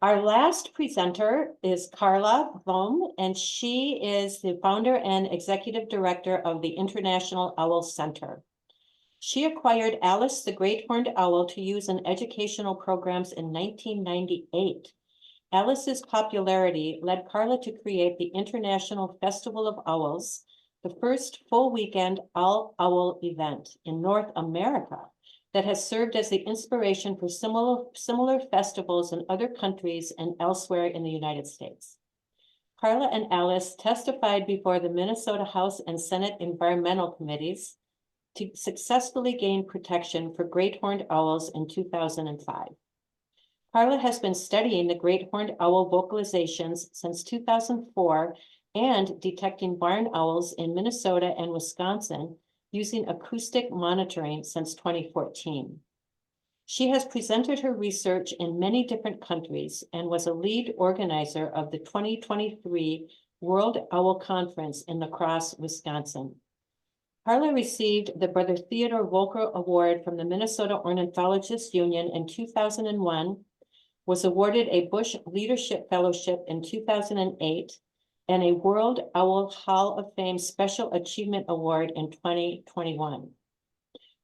Our last presenter is Karla Bloem, and she is the founder and executive director of the International Owl Center. She acquired Alice the Great Horned Owl to use in educational programs in 1998. Alice's popularity led Karla to create the International Festival of Owls, the first full weekend all-owl event in North America that has served as the inspiration for similar festivals in other countries and elsewhere in the United States. Karla and Alice testified before the Minnesota House and Senate Environmental Committees to successfully gain protection for great horned owls in 2005. Karla has been studying the great horned owl vocalizations since 2004 and detecting barn owls in Minnesota and Wisconsin using acoustic monitoring since 2014. She has presented her research in many different countries and was a lead organizer of the 2023 World Owl Conference in La Crosse, Wisconsin. Karla received the Brother Theodore Volker Award from the Minnesota Ornithologists Union in 2001, was awarded a Bush Leadership Fellowship in 2008, and a World Owl Hall of Fame Special Achievement Award in 2021.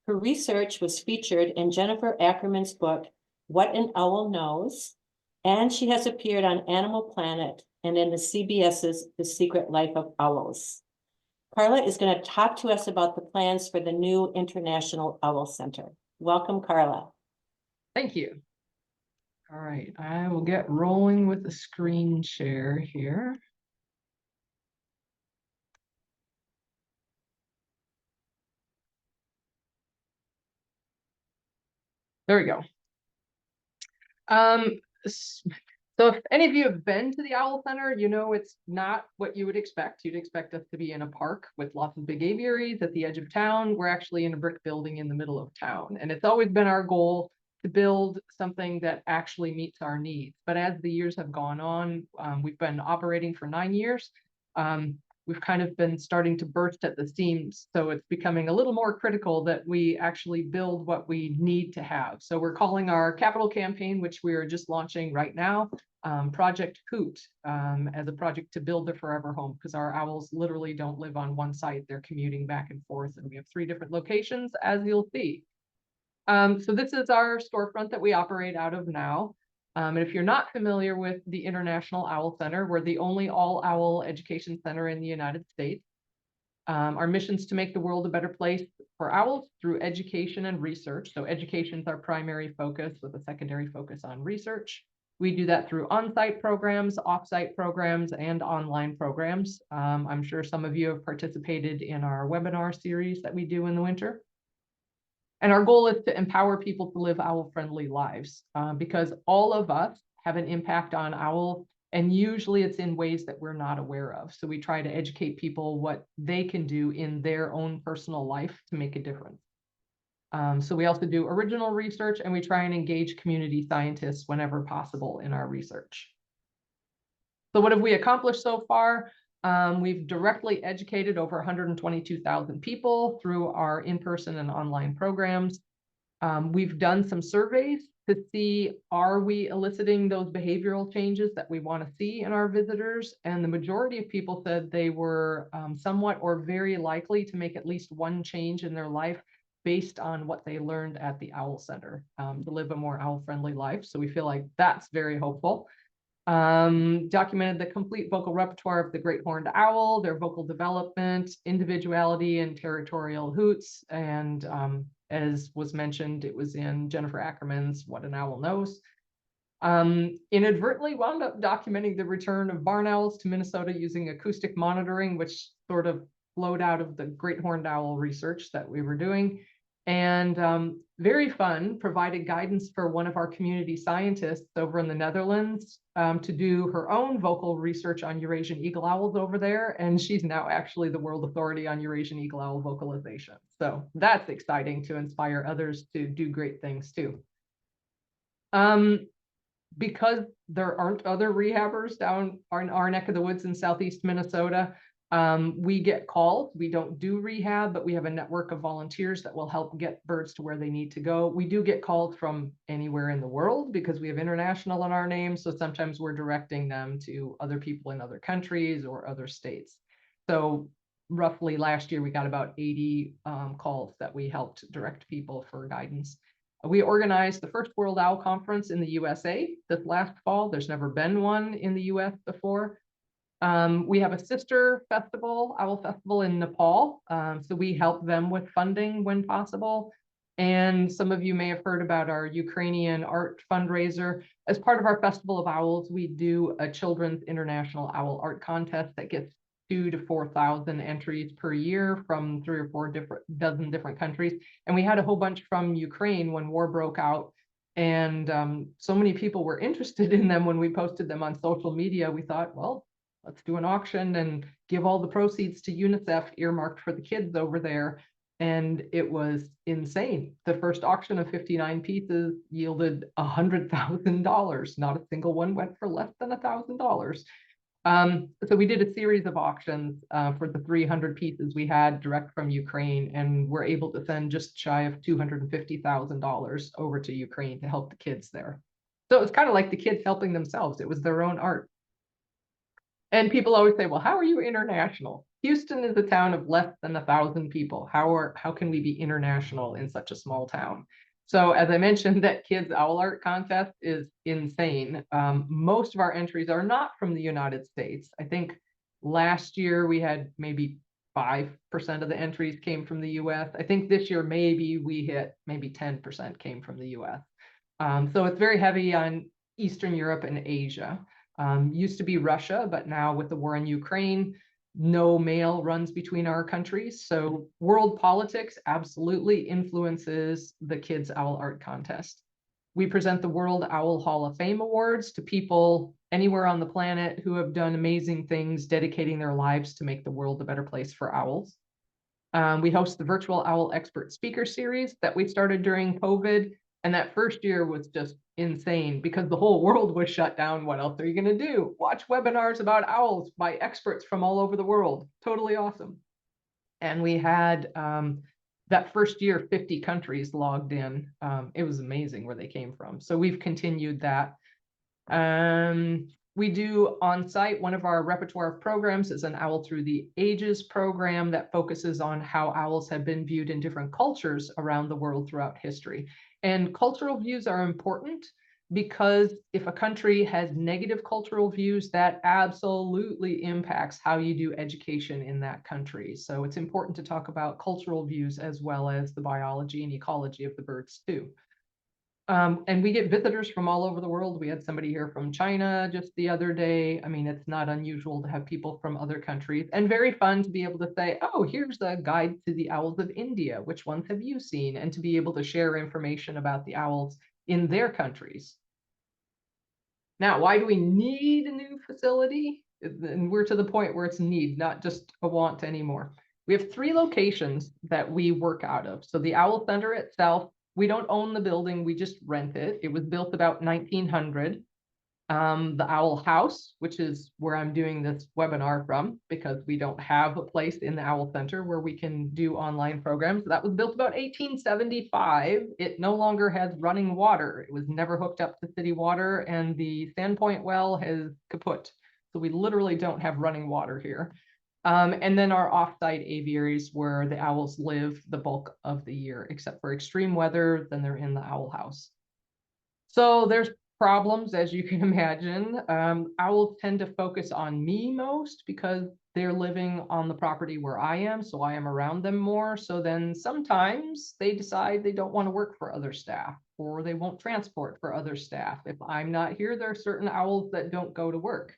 Her research was featured in Jennifer Ackerman's book, What an Owl Knows, and she has appeared on Animal Planet and in the CBS's The Secret Life of Owls. Karla is going to talk to us about the plans for the new International Owl Center. Welcome, Karla. Thank you. All right, I will get rolling with the screen share here. There we go. So if any of you have been to the Owl Center, you know it's not what you would expect. You'd expect us to be in a park with lots of big aviaries at the edge of town. We're actually in a brick building in the middle of town. And it's always been our goal to build something that actually meets our needs. But as the years have gone on, we've been operating for 9 years. We've kind of been starting to burst at the seams. So it's becoming a little more critical that we actually build what we need to have. So we're calling our capital campaign, which we are just launching right now, Project Hoot, as a project to build their forever home, because our owls literally don't live on one site. They're commuting back and forth, and we have 3 different locations, as you'll see. So this is our storefront that we operate out of now. And if you're not familiar with the International Owl Center, we're the only all-owl education center in the United States. Our mission is to make the world a better place for owls through education and research. So education is our primary focus with a secondary focus on research. We do that through on-site programs, off-site programs, and online programs. I'm sure some of you have participated in our webinar series that we do in the winter. And our goal is to empower people to live owl-friendly lives, because all of us have an impact on owls, and usually it's in ways that we're not aware of. So we try to educate people what they can do in their own personal life to make a difference. So we also do original research, and we try and engage community scientists whenever possible in our research. So what have we accomplished so far? We've directly educated over 122,000 people through our in-person and online programs. We've done some surveys to see, are we eliciting those behavioral changes that we want to see in our visitors? And the majority of people said they were somewhat or very likely to make at least one change in their life based on what they learned at the Owl Center, to live a more owl-friendly life. So we feel like that's very hopeful. Documented the complete vocal repertoire of the great horned owl, their vocal development, individuality, and territorial hoots. And as was mentioned, it was in Jennifer Ackerman's What an Owl Knows. Inadvertently wound up documenting the return of barn owls to Minnesota using acoustic monitoring, which sort of flowed out of the great horned owl research that we were doing. And very fun, provided guidance for one of our community scientists over in the Netherlands to do her own vocal research on Eurasian eagle owls over there. And she's now actually the world authority on Eurasian eagle owl vocalization. So that's exciting to inspire others to do great things too. Because there aren't other rehabbers down our neck of the woods in Southeast Minnesota, We get calls. We don't do rehab, but we have a network of volunteers that will help get birds to where they need to go. We do get calls from anywhere in the world because we have international in our name. So sometimes we're directing them to other people in other countries or other states. So roughly last year, we got about 80 calls that we helped direct people for guidance. We organized the first World Owl Conference in the USA this last fall. There's never been one in the US before. We have a sister festival, Owl Festival in Nepal. So we help them with funding when possible. And some of you may have heard about our Ukrainian art fundraiser. As part of our Festival of Owls, we do a children's international owl art contest that gets 2,000 to 4,000 entries per year from 3 or 4 different countries. And we had a whole bunch from Ukraine when war broke out. And so many people were interested in them when we posted them on social media. We thought, well, let's do an auction and give all the proceeds to UNICEF earmarked for the kids over there. And it was insane. The first auction of 59 pieces yielded $100,000. Not a single one went for less than $1,000. So we did a series of auctions for the 300 pieces we had direct from Ukraine, and we're able to send just shy of $250,000 over to Ukraine to help the kids there. So it's kind of like the kids helping themselves. It was their own art. And people always say, well, how are you international? Houston is a town of less than 1,000 people. How can we be international in such a small town? So as I mentioned, that kids owl art contest is insane. Most of our entries are not from the United States. I think last year we had maybe 5% of the entries came from the US. I think this year maybe we hit maybe 10% came from the US. So it's very heavy on Eastern Europe and Asia. Used to be Russia, but now with the war in Ukraine, no mail runs between our countries. So world politics absolutely influences the Kids Owl Art Contest. We present the World Owl Hall of Fame Awards to people anywhere on the planet who have done amazing things, dedicating their lives to make the world a better place for owls. We host the Virtual Owl Expert Speaker Series that we started during COVID. And that first year was just insane because the whole world was shut down. What else are you going to do? Watch webinars about owls by experts from all over the world. Totally awesome. And we had that first year, 50 countries logged in. It was amazing where they came from. So we've continued that. We do on site, one of our repertoire of programs is an Owl Through the Ages program that focuses on how owls have been viewed in different cultures around the world throughout history. And cultural views are important because if a country has negative cultural views, that absolutely impacts how you do education in that country. So it's important to talk about cultural views as well as the biology and ecology of the birds too. And we get visitors from all over the world. We had somebody here from China just the other day. I mean, it's not unusual to have people from other countries, and very fun to be able to say, oh, here's a guide to the owls of India. Which ones have you seen? And to be able to share information about the owls in their countries. Now, why do we need a new facility? And we're to the point where it's need, not just a want anymore. We have 3 locations that we work out of. So the Owl Center itself, we don't own the building, we just rent it. It was built about 1900. The Owl House, which is where I'm doing this webinar from, because we don't have a place in the Owl Center where we can do online programs. That was built about 1875. It no longer has running water. It was never hooked up to city water, and the Sandpoint well has kaput. So we literally don't have running water here. And then our off-site aviaries where the owls live the bulk of the year, except for extreme weather, then they're in the Owl House. So there's problems, as you can imagine. Owls tend to focus on me most because they're living on the property where I am, so I am around them more. So then sometimes they decide they don't want to work for other staff, or they won't transport for other staff. If I'm not here, there are certain owls that don't go to work.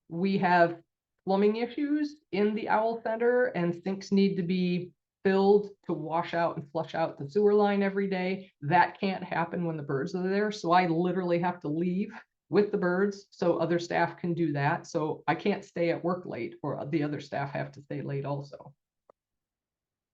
We have plumbing issues in the Owl Center, and sinks need to be filled to wash out and flush out the sewer line every day. That can't happen when the birds are there. So I literally have to leave with the birds so other staff can do that. So I can't stay at work late, or the other staff have to stay late also.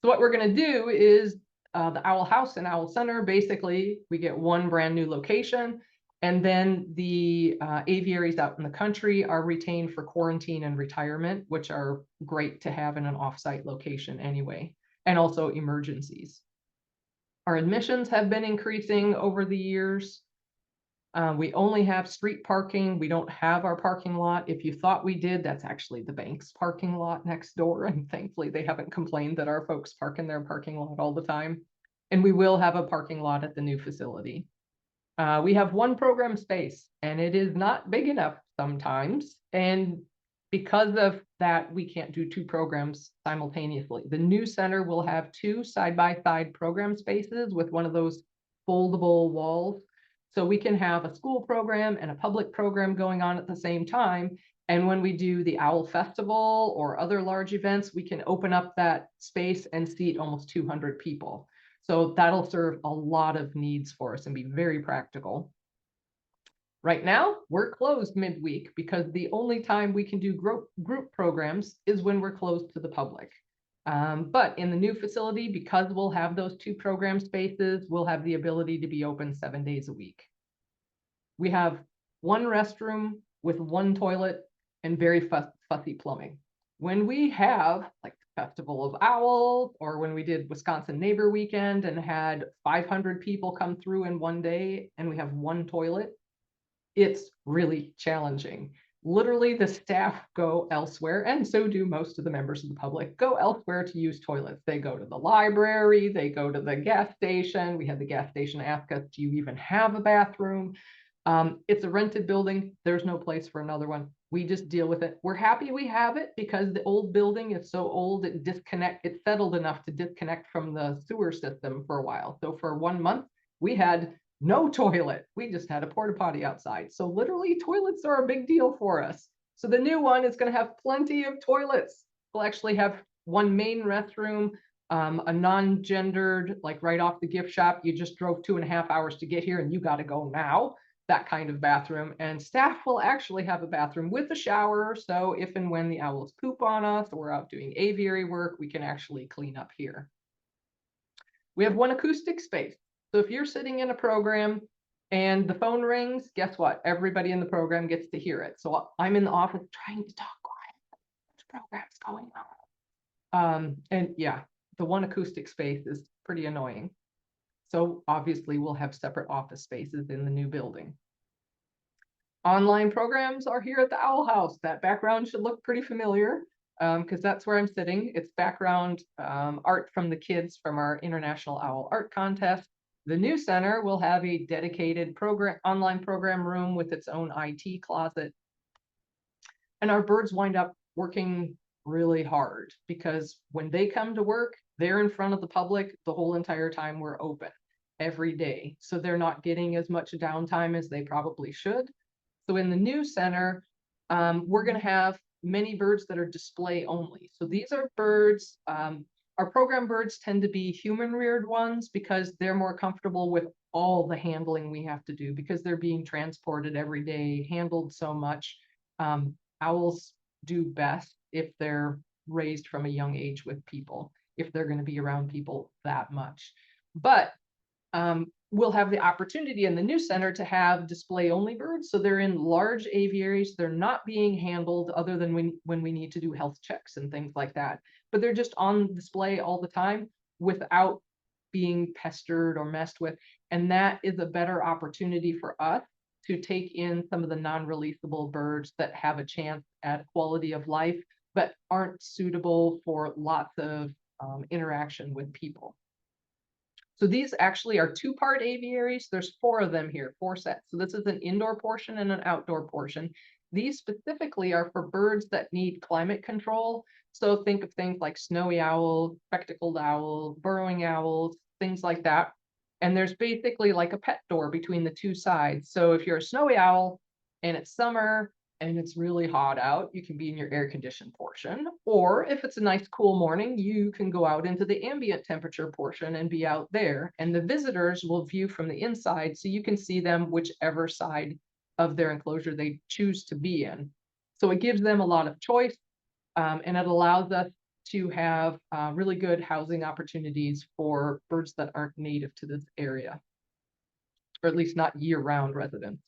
So what we're going to do is the Owl House and Owl Center, basically we get one brand new location. And then the aviaries out in the country are retained for quarantine and retirement, which are great to have in an offsite location anyway, and also emergencies. Our admissions have been increasing over the years. We only have street parking. We don't have our parking lot. If you thought we did, that's actually the bank's parking lot next door. And thankfully, they haven't complained that our folks park in their parking lot all the time. And we will have a parking lot at the new facility. We have one program space, and it is not big enough sometimes. And because of that, we can't do two programs simultaneously. The new center will have two side-by-side program spaces with one of those foldable walls. So we can have a school program and a public program going on at the same time. And when we do the Owl Festival or other large events, we can open up that space and seat almost 200 people. So that'll serve a lot of needs for us and be very practical. Right now, we're closed midweek because the only time we can do group programs is when we're closed to the public. But in the new facility, because we'll have those two program spaces, we'll have the ability to be open 7 days a week. We have one restroom with one toilet and very fussy plumbing. When we have like the Festival of Owls, or when we did Wisconsin Neighbor Weekend and had 500 people come through in one day and we have one toilet, it's really challenging. Literally, the staff go elsewhere, and so do most of the members of the public, go elsewhere to use toilets. They go to the library, they go to the gas station. We had the gas station ask us, do you even have a bathroom? It's a rented building. There's no place for another one. We just deal with it. We're happy we have it because the old building is so old, it's settled enough to disconnect from the sewer system for a while. So for 1 month, we had no toilet. We just had a porta potty outside. So literally toilets are a big deal for us. So the new one is going to have plenty of toilets. We'll actually have one main restroom, a non-gendered, like right off the gift shop. You just drove 2.5 hours to get here and you got to go now. That kind of bathroom. And staff will actually have a bathroom with a shower. So if and when the owls poop on us or we're out doing aviary work, we can actually clean up here. We have one acoustic space. So if you're sitting in a program and the phone rings, guess what? Everybody in the program gets to hear it. So I'm in the office trying to talk quiet. The program's going on. And yeah, the one acoustic space is pretty annoying. So obviously we'll have separate office spaces in the new building. Online programs are here at the Owl House. That background should look pretty familiar because that's where I'm sitting. It's background art from the kids from our International Owl Art Contest. The new center will have a dedicated online program room with its own IT closet. And our birds wind up working really hard because when they come to work, they're in front of the public the whole entire time we're open every day. So they're not getting as much downtime as they probably should. So in the new center, we're going to have many birds that are display only. So these are birds, our program birds tend to be human reared ones because they're more comfortable with all the handling we have to do because they're being transported every day, handled so much. Owls do best if they're raised from a young age with people, if they're going to be around people that much. But we'll have the opportunity in the new center to have display only birds. So they're in large aviaries. They're not being handled other than when we need to do health checks and things like that. But they're just on display all the time without being pestered or messed with. And that is a better opportunity for us to take in some of the non-releasable birds that have a chance at quality of life, but aren't suitable for lots of interaction with people. So these actually are two-part aviaries. There's 4 of them here, 4 sets. So this is an indoor portion and an outdoor portion. These specifically are for birds that need climate control. So think of things like snowy owl, spectacled owl, burrowing owls, things like that. And there's basically like a pet door between the 2 sides. So if you're a snowy owl and it's summer and it's really hot out, you can be in your air-conditioned portion. Or if it's a nice cool morning, you can go out into the ambient temperature portion and be out there. And the visitors will view from the inside, so you can see them whichever side of their enclosure they choose to be in. So it gives them a lot of choice, and it allows us to have really good housing opportunities for birds that aren't native to this area, or at least not year-round residents.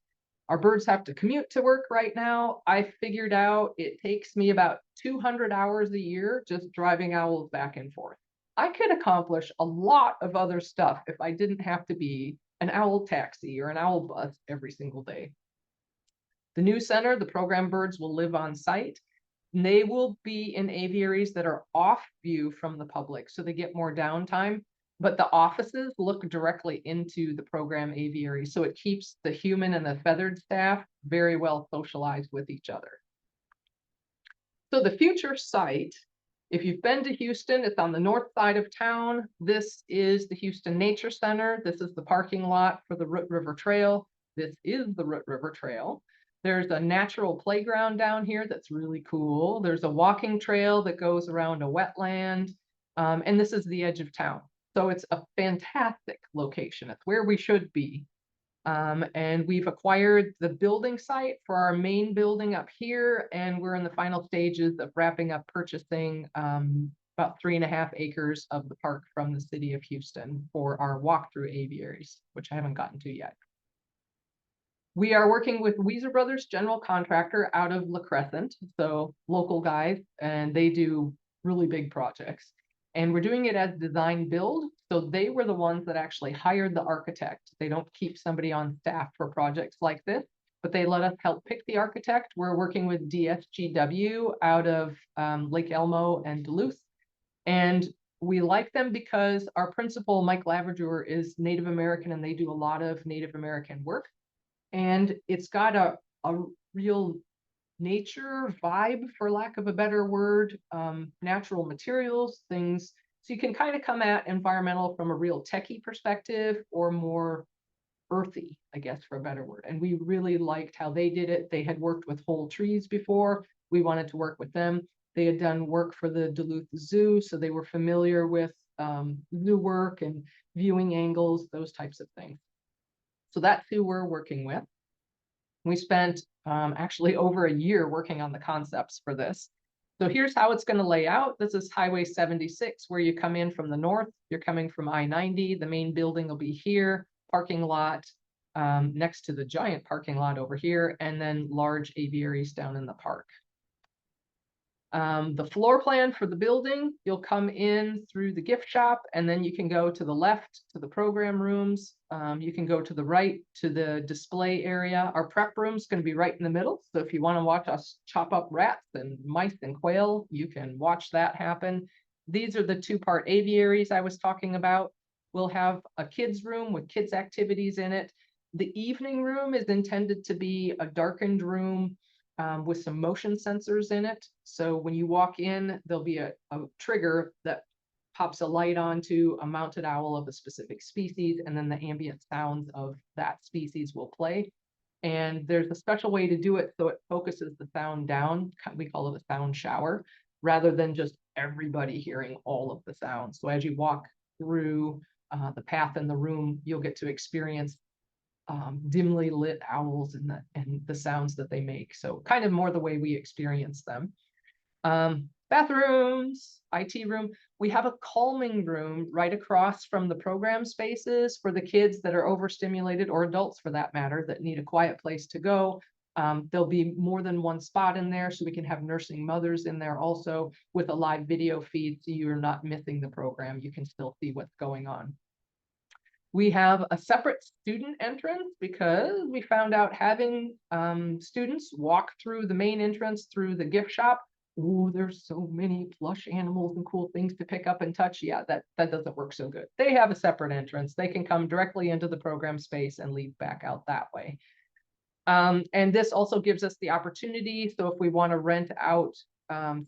Our birds have to commute to work right now. I figured out it takes me about 200 hours a year just driving owls back and forth. I could accomplish a lot of other stuff if I didn't have to be an owl taxi or an owl bus every single day. The new center, the program birds will live on site. And they will be in aviaries that are off view from the public, so they get more downtime. But the offices look directly into the program aviary, so it keeps the human and the feathered staff very well socialized with each other. So the future site, if you've been to Houston, it's on the north side of town. This is the Houston Nature Center. This is the parking lot for the Root River Trail. This is the Root River Trail. There's a natural playground down here that's really cool. There's a walking trail that goes around a wetland. And this is the edge of town. So it's a fantastic location. It's where we should be. And we've acquired the building site for our main building up here, and we're in the final stages of wrapping up purchasing about 3.5 acres of the park from the city of Houston for our walkthrough aviaries, which I haven't gotten to yet. We are working with Weezer Brothers General Contractor out of La Crescent, so local guys, and they do really big projects. And we're doing it as design build. So they were the ones that actually hired the architect. They don't keep somebody on staff for projects like this, but they let us help pick the architect. We're working with DSGW out of Lake Elmo and Duluth. And we like them because our principal, Mike Laverdure, is Native American, and they do a lot of Native American work. And it's got a real nature vibe, for lack of a better word, natural materials, things. So you can kind of come at environmental from a real techie perspective or more earthy, I guess, for a better word. And we really liked how they did it. They had worked with whole trees before. We wanted to work with them. They had done work for the Duluth Zoo, so they were familiar with zoo work and viewing angles, those types of things. So that's who we're working with. We spent actually over a year working on the concepts for this. So here's how it's going to lay out. This is Highway 76, where you come in from the north. You're coming from I-90. The main building will be here, parking lot next to the giant parking lot over here, and then large aviaries down in the park. The floor plan for the building, you'll come in through the gift shop, and then you can go to the left to the program rooms. You can go to the right to the display area. Our prep room is going to be right in the middle. So if you want to watch us chop up rats and mice and quail, you can watch that happen. These are the two-part aviaries I was talking about. We'll have a kids room with kids activities in it. The evening room is intended to be a darkened room with some motion sensors in it. So when you walk in, there'll be a trigger that pops a light onto a mounted owl of a specific species, and then the ambient sounds of that species will play. And there's a special way to do it so it focuses the sound down. We call it a sound shower, rather than just everybody hearing all of the sounds. So as you walk through the path in the room, you'll get to experience dimly lit owls and the sounds that they make. So kind of more the way we experience them. Bathrooms, IT room. We have a calming room right across from the program spaces for the kids that are overstimulated, or adults for that matter, that need a quiet place to go. There'll be more than one spot in there, so we can have nursing mothers in there also with a live video feed, so you're not missing the program. You can still see what's going on. We have a separate student entrance because we found out having students walk through the main entrance through the gift shop. Oh, there's so many plush animals and cool things to pick up and touch. Yeah, that doesn't work so good. They have a separate entrance. They can come directly into the program space and leave back out that way. And this also gives us the opportunity. So if we want to rent out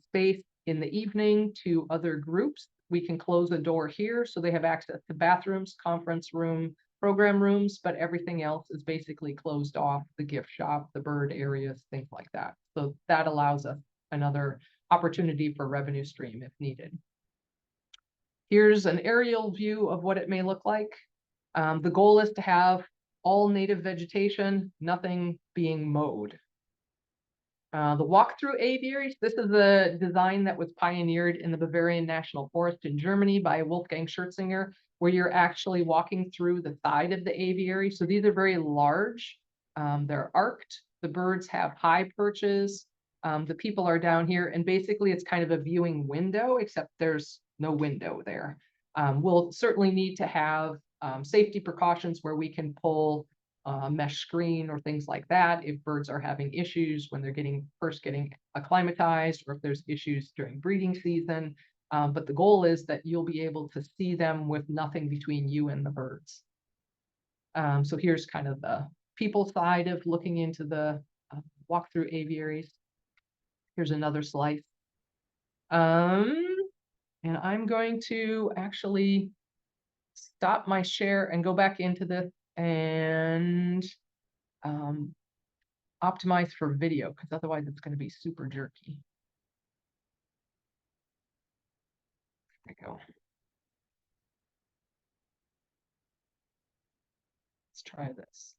space in the evening to other groups, we can close the door here so they have access to bathrooms, conference room, program rooms, but everything else is basically closed off, the gift shop, the bird areas, things like that. So that allows us another opportunity for revenue stream if needed. Here's an aerial view of what it may look like. The goal is to have all native vegetation, nothing being mowed. The walkthrough aviaries, this is a design that was pioneered in the Bavarian National Forest in Germany by Wolfgang Scherzinger, where you're actually walking through the side of the aviary. So these are very large They're arced. The birds have high perches. The people are down here, and basically it's kind of a viewing window, except there's no window there. We'll certainly need to have safety precautions where we can pull mesh screen or things like that if birds are having issues when they're first getting acclimatized, or if there's issues during breeding season. But the goal is that you'll be able to see them with nothing between you and the birds. So here's kind of the people side of looking into the walk-through aviaries. Here's another slice. And I'm going to actually stop my share and go back into this and optimize for video, because otherwise it's going to be super jerky. There we go. Let's try this.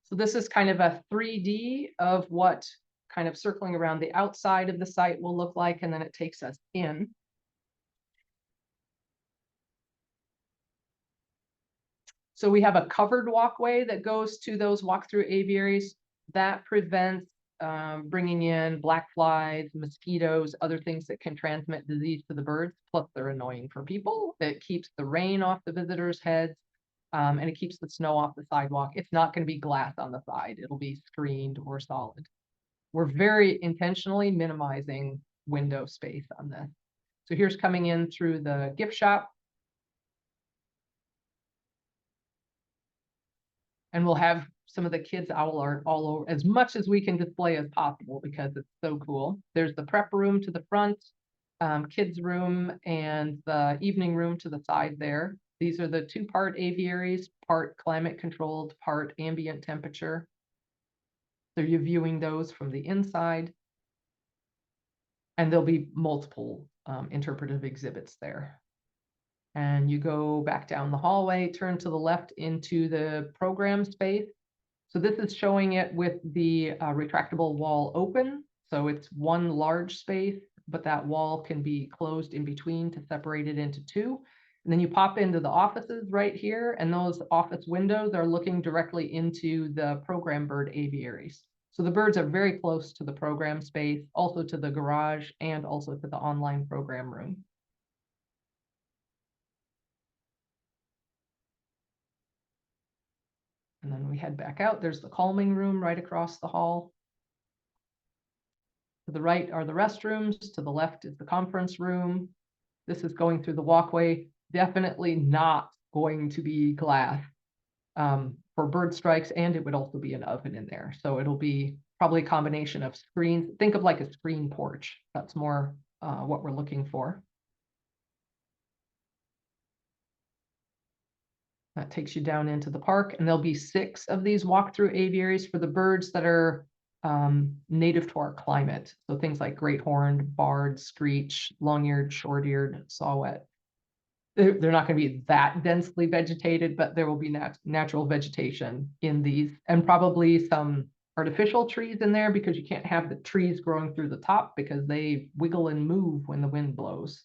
So this is kind of a 3D of what kind of circling around the outside of the site will look like, and then it takes us in. So we have a covered walkway that goes to those walk-through aviaries that prevents bringing in black flies, mosquitoes, other things that can transmit disease to the birds. Plus they're annoying for people. It keeps the rain off the visitors' heads, and it keeps the snow off the sidewalk. It's not going to be glass on the side. It'll be screened or solid. We're very intentionally minimizing window space on this. So here's coming in through the gift shop. And we'll have some of the kids' owl art all over, as much as we can display as possible, because it's so cool. There's the prep room to the front, kids' room, and the evening room to the side there. These are the two-part aviaries, part climate controlled, part ambient temperature. So you're viewing those from the inside. And there'll be multiple interpretive exhibits there. And you go back down the hallway, turn to the left into the program space. So this is showing it with the retractable wall open. So it's one large space, but that wall can be closed in between to separate it into two. And then you pop into the offices right here, and those office windows are looking directly into the program bird aviaries. So the birds are very close to the program space, also to the garage, and also to the online program room. And then we head back out. There's the calming room right across the hall. To the right are the restrooms. To the left is the conference room. This is going through the walkway. Definitely not going to be glass for bird strikes, and it would also be an oven in there. So it'll be probably a combination of screens. Think of like a screen porch. That's more what we're looking for. That takes you down into the park, and there'll be 6 of these walk-through aviaries for the birds that are native to our climate. So things like great horned, barred, screech, long-eared, short-eared, saw-whet. They're not going to be that densely vegetated, but there will be natural vegetation in these, and probably some artificial trees in there, because you can't have the trees growing through the top because they wiggle and move when the wind blows.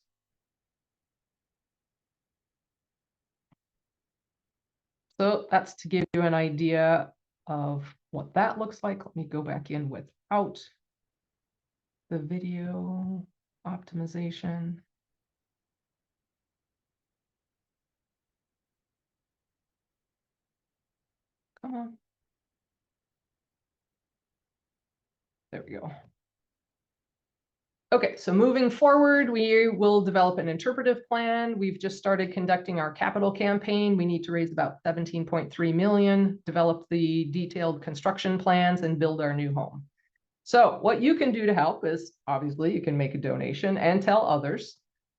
So that's to give you an idea of what that looks like. Let me go back in without the video optimization. Come on. There we go. Okay, so moving forward, we will develop an interpretive plan. We've just started conducting our capital campaign. We need to raise about 17.3 million, develop the detailed construction plans, and build our new home. So what you can do to help is, obviously, you can make a donation and tell others.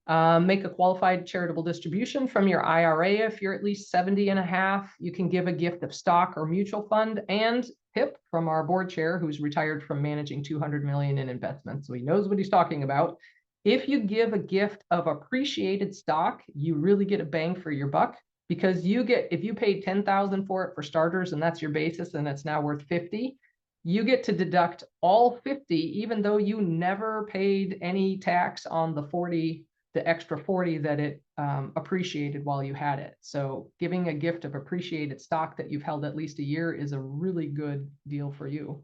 Make a qualified charitable distribution from your IRA. If you're at least 70 and a half, you can give a gift of stock or mutual fund. And Pip, from our board chair, who's retired from managing 200 million in investments, so he knows what he's talking about. If you give a gift of appreciated stock, you really get a bang for your buck, because you get, if you paid 10,000 for it for starters, and that's your basis, and it's now worth 50, you get to deduct all 50, even though you never paid any tax on the 40 the extra 40 that it appreciated while you had it. So giving a gift of appreciated stock that you've held at least a year is a really good deal for you.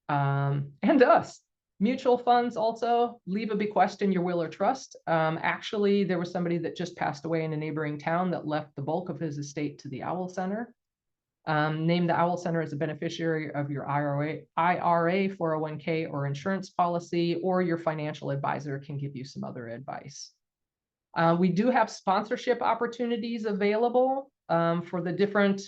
And us. Mutual funds also, leave a bequest in your will or trust. Actually, there was somebody that just passed away in a neighboring town that left the bulk of his estate to the Owl Center. Name the Owl Center as a beneficiary of your IRA, 401k, or insurance policy, or your financial advisor can give you some other advice. We do have sponsorship opportunities available for the different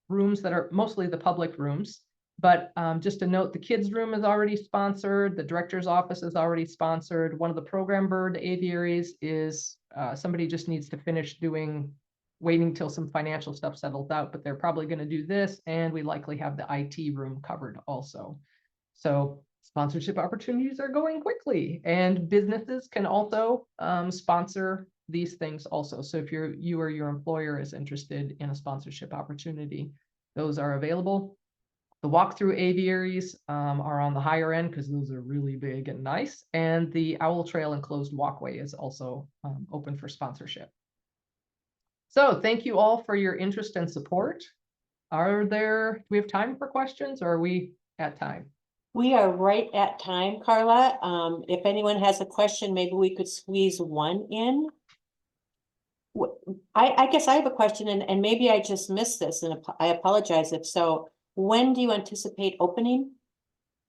rooms that are mostly the public rooms. But just to note, the kids' room is already sponsored. The director's office is already sponsored. One of the program bird aviaries is somebody just needs to finish waiting till some financial stuff settles out, but they're probably going to do this. And we likely have the IT room covered also. So sponsorship opportunities are going quickly, and businesses can also sponsor these things also. So if you or your employer is interested in a sponsorship opportunity, those are available. The walkthrough aviaries are on the higher end because those are really big and nice. And the Owl Trail enclosed walkway is also open for sponsorship. So thank you all for your interest and support. Do we have time for questions, or are we at time? We are right at time, Karla. If anyone has a question, maybe we could squeeze one in. I guess I have a question, and maybe I just missed this, and I apologize if so. When do you anticipate opening?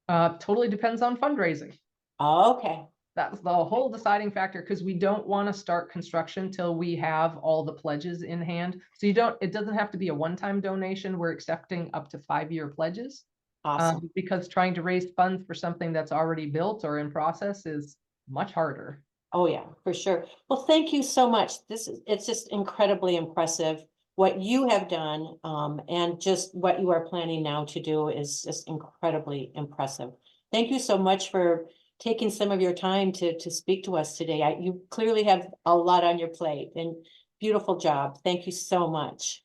Totally depends on fundraising. Okay. That's the whole deciding factor, because we don't want to start construction till we have all the pledges in hand. So it doesn't have to be a one-time donation. We're accepting up to 5-year pledges. Awesome. Because trying to raise funds for something that's already built or in process is much harder. Oh, yeah, for sure. Well, thank you so much. It's just incredibly impressive what you have done, and just what you are planning now to do is just incredibly impressive. Thank you so much for taking some of your time to speak to us today. You clearly have a lot on your plate, and beautiful job. Thank you so much.